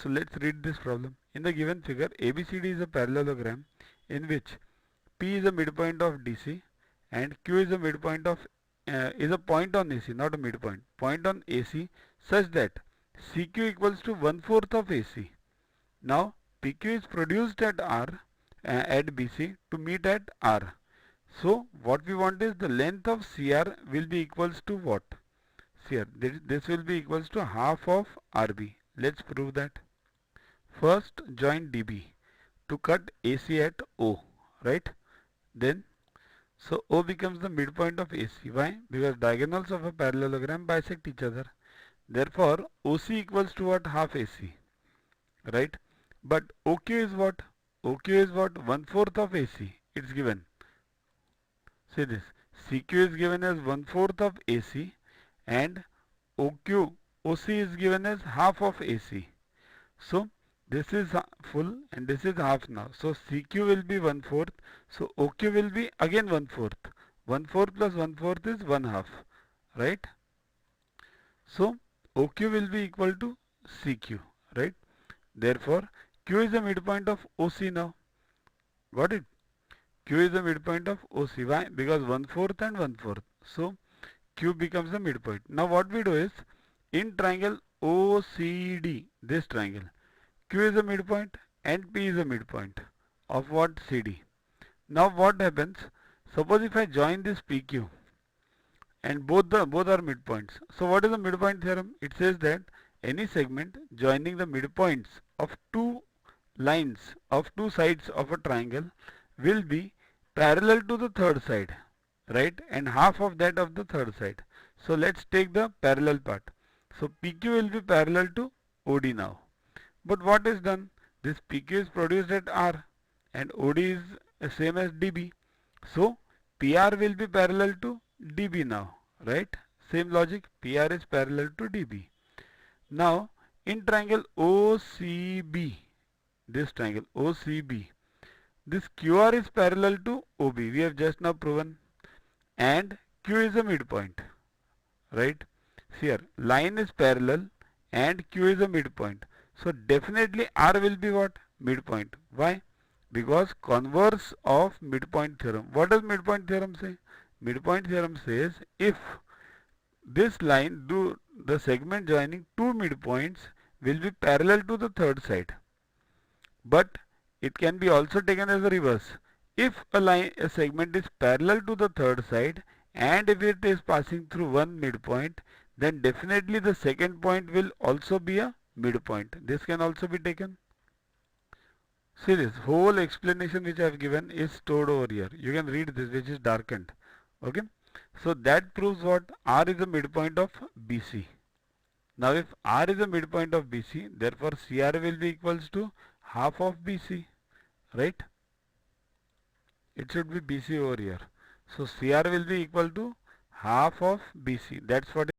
So let's read this problem. In the given figure, ABCD is a parallelogram in which P is a midpoint of DC and Q is a midpoint of is a point on AC, not a midpoint. Point on AC such that CQ equals to 1/4 of AC. Now PQ is produced at R at BC to meet at R. So what we want is the length of CR will be equals to what? CR. This will be equals to half of RB. Let's prove that. First join DB to cut AC at O, right? Then, so O becomes the midpoint of AC. Why? Because diagonals of a parallelogram bisect each other. Therefore, OC equals to what? Half AC, right? But OQ is what? OQ is what? 1/4 of AC. It's given. See this. CQ is given as 1/4 of AC and OC is given as half of AC. So this is full and this is half now. So CQ will be 1/4. So OQ will be again 1/4. 1/4 plus 1/4 is 1/2. Right? So OQ will be equal to CQ. Right? Therefore Q is the midpoint of OC now. Got it? Q is the midpoint of OC. Why? Because 1/4 and 1/4. So Q becomes the midpoint. Now what we do is in triangle OCD, this triangle, Q is a midpoint and P is a midpoint of what? CD. Now what happens? Suppose if I join this PQ and both are midpoints. So what is the midpoint theorem? It says that any segment joining the midpoints of two lines of two sides of a triangle will be parallel to the third side, right? And half of that of the third side. So let's take the parallel part. So PQ will be parallel to OD now. But what is done? This PQ is produced at R and OD is same as DB. So PR will be parallel to DB now, right? Same logic, PR is parallel to DB. Now in triangle OCB, this triangle OCB, this QR is parallel to OB. We have just now proven. And Q is a midpoint, right? Here line is parallel and Q is a midpoint. So definitely R will be what? Midpoint. Why? Because converse of midpoint theorem. What does midpoint theorem say? Midpoint theorem says if this line, the segment joining two midpoints will be parallel to the third side. But it can be also taken as a reverse. If a segment is parallel to the third side and if it is passing through one midpoint, then definitely the second point will also be a midpoint. This can also be taken. See, this whole explanation which I have given is stored over here. You can read this, which is darkened. Okay. So that proves what? R is the midpoint of BC. Now if R is the midpoint of BC, therefore CR will be equals to half of BC, right? It should be BC over here. So CR will be equal to half of BC. That's what